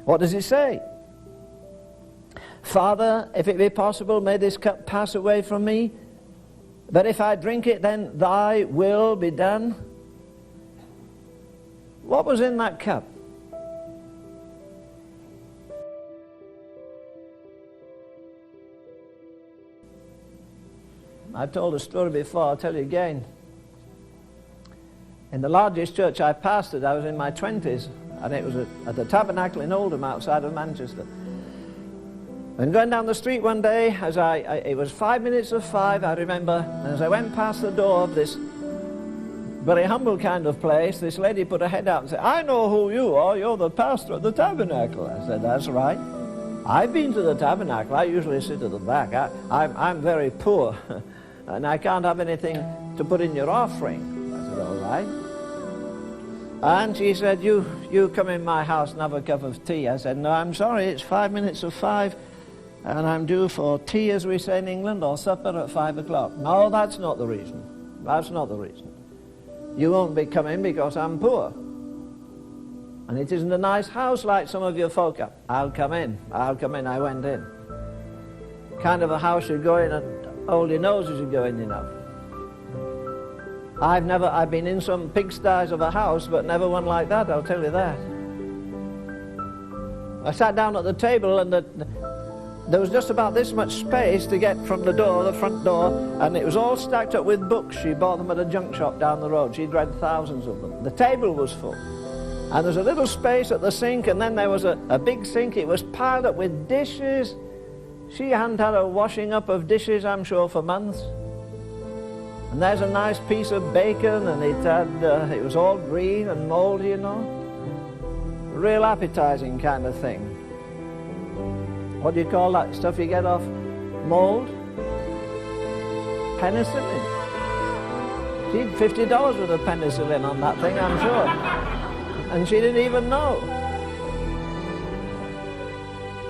What does he say? Father, if it be possible, may this cup pass away from me, but if I drink it, then thy will be done. What was in that cup? I've told a story before, I'll tell you again. In the largest church I pastored, I was in my 20s, and it was at the Tabernacle in Oldham outside of Manchester. And going down the street one day, it was 5 minutes of 5, I remember, and as I went past the door of this very humble kind of place, this lady put her head out and said, I know who you are, you're the pastor at the Tabernacle. I said, that's right. I've been to the Tabernacle, I usually sit at the back. I'm very poor, and I can't have anything to put in your offering. I said, all right. And she said, you come in my house and have a cup of tea. I said, no, I'm sorry, it's 5 minutes of 5. And I'm due for tea, as we say in England, or supper at 5 o'clock. No, that's not the reason. That's not the reason. You won't be coming because I'm poor. And it isn't a nice house like some of your folk are. I'll come in. I went in. Kind of a house you go in and hold your nose as you go in, you know. I've been in some pigsties of a house, but never one like that, I'll tell you that. I sat down at the table, and there was just about this much space to get from the door, the front door, and it was all stacked up with books. She bought them at a junk shop down the road. She'd read thousands of them. The table was full. And there's a little space at the sink, and then there was a big sink. It was piled up with dishes. She hadn't had a washing up of dishes, I'm sure, for months. And there's a nice piece of bacon, and it was all green and mouldy, you know. A real appetizing kind of thing. What do you call that stuff you get off mold? Penicillin. She'd $50 worth of penicillin on that thing, I'm sure. And she didn't even know.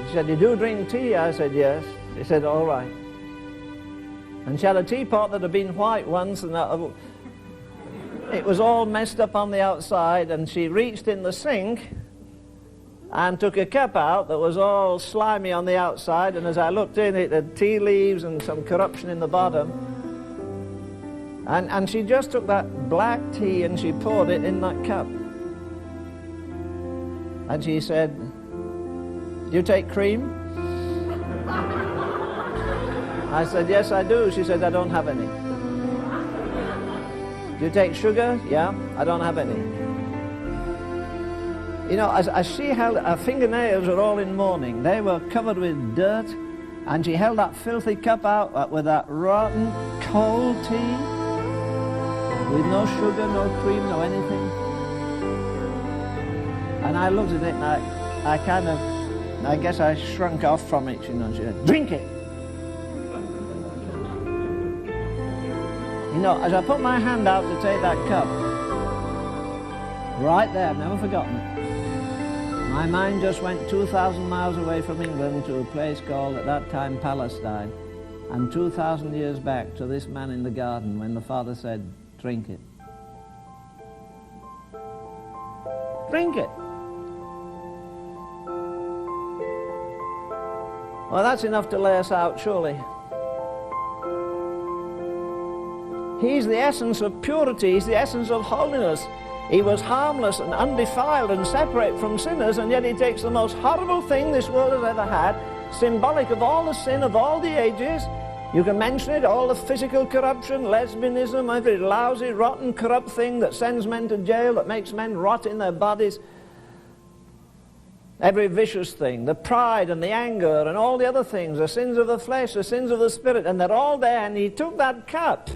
She said, you do drink tea? I said, yes. She said, all right. And she had a teapot that had been white once, and it was all messed up on the outside, and she reached in the sink and took a cup out that was all slimy on the outside, and as I looked in, it had tea leaves and some corruption in the bottom. And she just took that black tea and she poured it in that cup. And she said, do you take cream? I said, yes, I do. She said, I don't have any. Do you take sugar? Yeah, I don't have any. You know, as she held, her fingernails were all in mourning. They were covered with dirt, and she held that filthy cup out with that rotten, cold tea, with no sugar, no cream, no anything. And I looked at it, and I guess I shrunk off from it, you know. She said, drink it. You know, as I put my hand out to take that cup, right there, I've never forgotten it. My mind just went 2,000 miles away from England to a place called, at that time, Palestine, and 2,000 years back to this man in the garden when the Father said, drink it. Drink it. Well, that's enough to lay us out, surely. He's the essence of purity. He's the essence of holiness. He was harmless and undefiled and separate from sinners, and yet he takes the most horrible thing this world has ever had, symbolic of all the sin of all the ages. You can mention it, all the physical corruption, lesbianism, every lousy, rotten, corrupt thing that sends men to jail, that makes men rot in their bodies. Every vicious thing, the pride and the anger and all the other things, the sins of the flesh, the sins of the spirit, and they're all there, and he took that cup.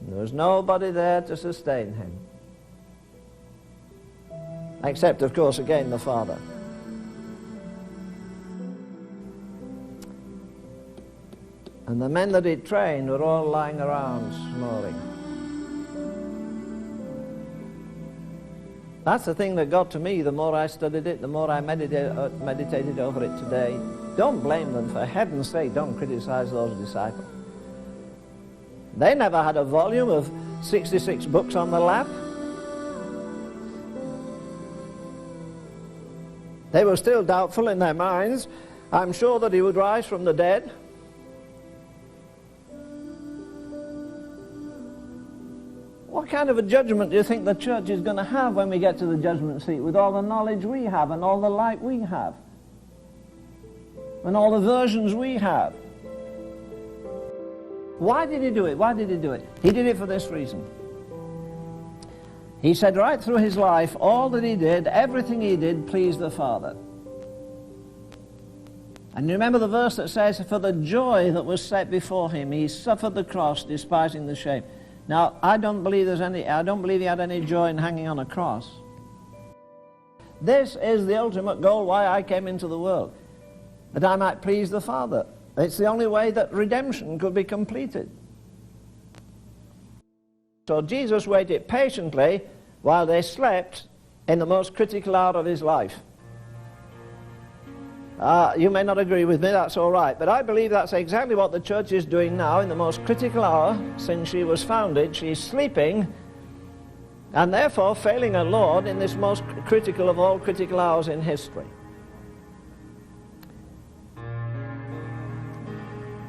There was nobody there to sustain him. Except, of course, again, the Father. And the men that he trained were all lying around snoring. That's the thing that got to me. The more I studied it, the more I meditated over it today. Don't blame them. For heaven's sake, don't criticize those disciples. They never had a volume of 66 books on the lap. They were still doubtful in their minds. I'm sure that he would rise from the dead. What kind of a judgment do you think the church is going to have when we get to the judgment seat, with all the knowledge we have and all the light we have and all the versions we have? Why did he do it? Why did he do it? He did it for this reason. He said right through his life, all that he did, everything he did, pleased the Father. And you remember the verse that says, for the joy that was set before him, he suffered the cross, despising the shame. Now, I don't believe he had any joy in hanging on a cross. This is the ultimate goal why I came into the world, that I might please the Father. It's the only way that redemption could be completed. So Jesus waited patiently while they slept in the most critical hour of his life. You may not agree with me, that's all right, but I believe that's exactly what the church is doing now in the most critical hour since she was founded. She's sleeping and therefore failing her Lord in this most critical of all critical hours in history.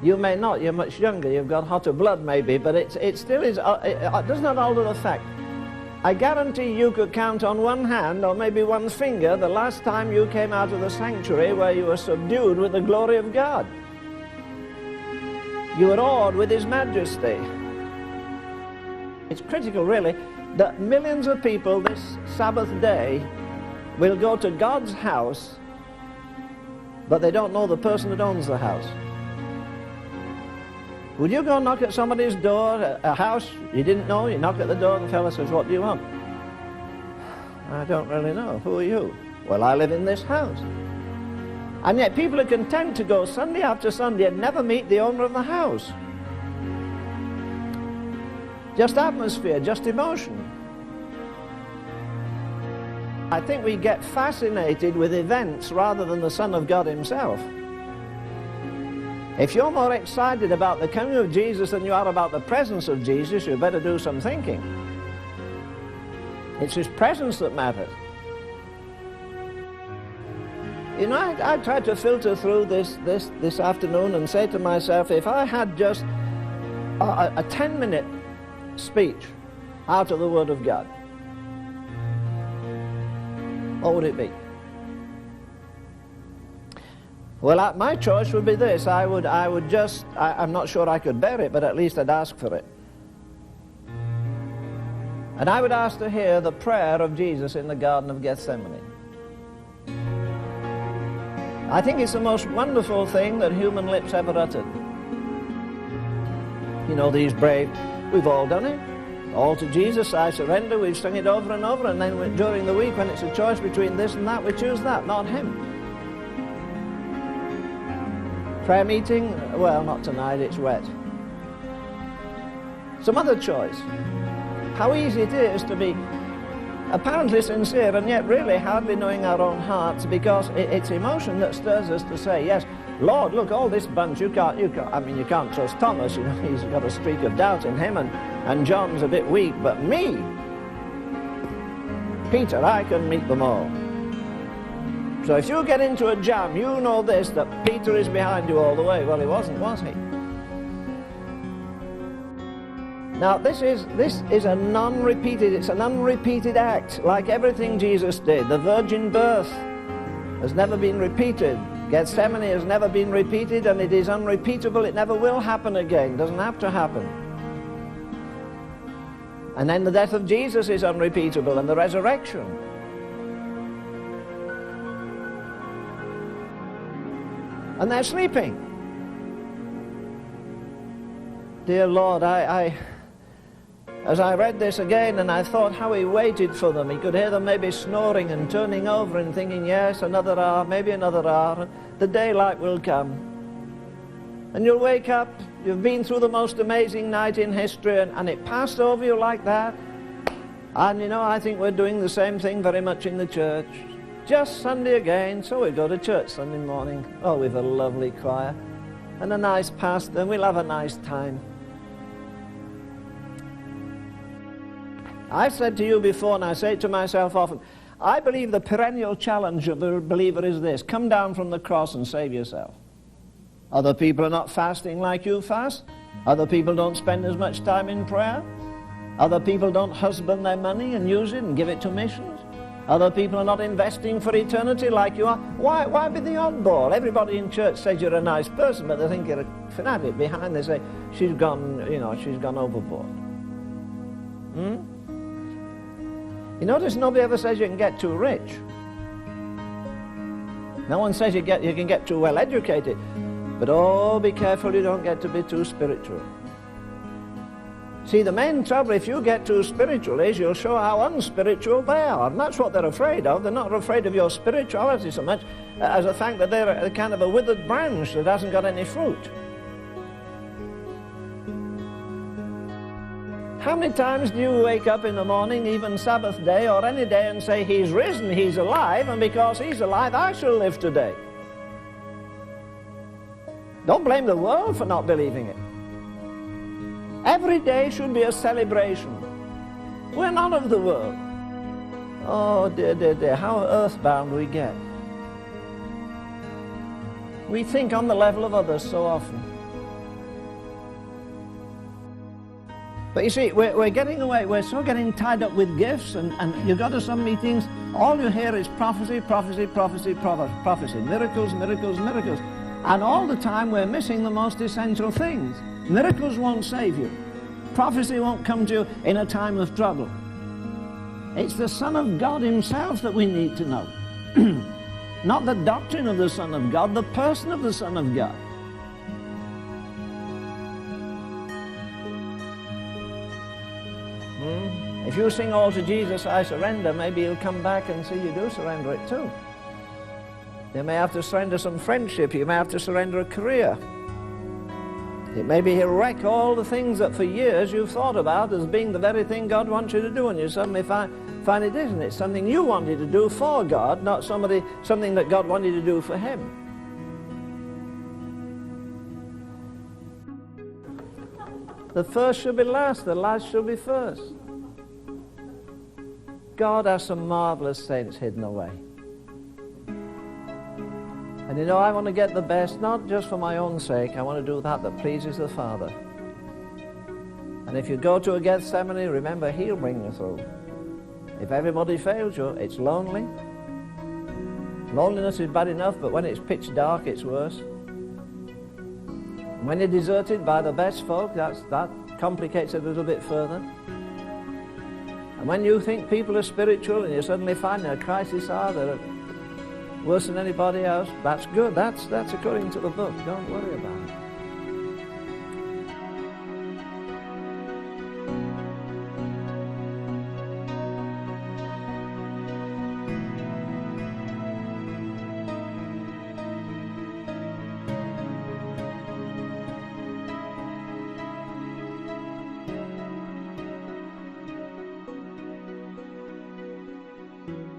You may not, you're much younger, you've got hotter blood maybe, but it still is, it does not alter the fact. I guarantee you could count on one hand or maybe one finger the last time you came out of the sanctuary where you were subdued with the glory of God. You were awed with his majesty. It's critical really that millions of people this Sabbath day will go to God's house, but they don't know the person that owns the house. Would you go knock at somebody's door, a house you didn't know? You knock at the door, the fellow says, what do you want? I don't really know. Who are you? Well, I live in this house. And yet people are content to go Sunday after Sunday and never meet the owner of the house. Just atmosphere, just emotion. I think we get fascinated with events rather than the Son of God himself. If you're more excited about the coming of Jesus than you are about the presence of Jesus, you better do some thinking. It's his presence that matters. You know, I tried to filter through this afternoon and say to myself, if I had just a 10-minute speech out of the Word of God, what would it be? Well, my choice would be this. I'm not sure I could bear it, but at least I'd ask for it. And I would ask to hear the prayer of Jesus in the Garden of Gethsemane. I think it's the most wonderful thing that human lips ever uttered. You know, these brave, we've all done it. All to Jesus, I surrender. We've sung it over and over, and then during the week when it's a choice between this and that, we choose that, not him. Prayer meeting, well, not tonight, it's wet. Some other choice. How easy it is to be apparently sincere and yet really hardly knowing our own hearts, because it's emotion that stirs us to say, yes, Lord, look, all this bunch, you can't trust Thomas, you know, he's got a streak of doubt in him, and John's a bit weak, but me, Peter, I can meet them all. So if you get into a jam, you know this, that Peter is behind you all the way. Well, he wasn't, was he? Now, this is a non-repeated, it's an unrepeated act, like everything Jesus did. The virgin birth has never been repeated. Gethsemane has never been repeated, and it is unrepeatable. It never will happen again. It doesn't have to happen. And then the death of Jesus is unrepeatable, and the resurrection. And they're sleeping. Dear Lord, as I read this again and I thought how he waited for them, he could hear them maybe snoring and turning over and thinking, yes, another hour, maybe another hour, and the daylight will come. And you'll wake up, you've been through the most amazing night in history, and it passed over you like that. And you know, I think we're doing the same thing very much in the church. Just Sunday again, so we go to church Sunday morning. Oh, we've a lovely choir and a nice pastor, and we'll have a nice time. I've said to you before, and I say it to myself often, I believe the perennial challenge of the believer is this: come down from the cross and save yourself. Other people are not fasting like you fast. Other people don't spend as much time in prayer. Other people don't husband their money and use it and give it to missions. Other people are not investing for eternity like you are. Why be the oddball? Everybody in church says you're a nice person, but they think you're a fanatic. Behind they say, she's gone overboard. You notice nobody ever says you can get too rich. No one says you can get too well educated. But oh, be careful you don't get to be too spiritual. See, the main trouble if you get too spiritual is you'll show how unspiritual they are. And that's what they're afraid of. They're not afraid of your spirituality so much as the fact that they're a kind of a withered branch that hasn't got any fruit. How many times do you wake up in the morning, even Sabbath day or any day, and say, he's risen, he's alive, and because he's alive, I shall live today? Don't blame the world for not believing it. Every day should be a celebration. We're not of the world. Oh, dear, dear, dear, how earthbound we get. We think on the level of others so often. But you see, we're getting away, we're so getting tied up with gifts, and you go to some meetings, all you hear is prophecy, prophecy, prophecy, prophecy, miracles, miracles, miracles. And all the time we're missing the most essential things. Miracles won't save you. Prophecy won't come to you in a time of trouble. It's the Son of God himself that we need to know. Not the doctrine of the Son of God, the person of the Son of God. If you sing all to Jesus, I surrender, maybe he'll come back and see you do surrender it too. You may have to surrender some friendship, you may have to surrender a career. It may be he'll wreck all the things that for years you've thought about as being the very thing God wants you to do, and you suddenly find it isn't. It's something you wanted to do for God, not something that God wanted to do for him. The first shall be last, the last shall be first. God has some marvelous saints hidden away. And you know, I want to get the best, not just for my own sake. I want to do that pleases the Father. And if you go to a Gethsemani, remember, he'll bring you through. If everybody fails you, it's lonely. Loneliness is bad enough, but when it's pitch dark, it's worse. When you're deserted by the best folk, that complicates it a little bit further. And when you think people are spiritual and you suddenly find in a crisis hour that are worse than anybody else, that's good. That's according to the book. Don't worry about it. you.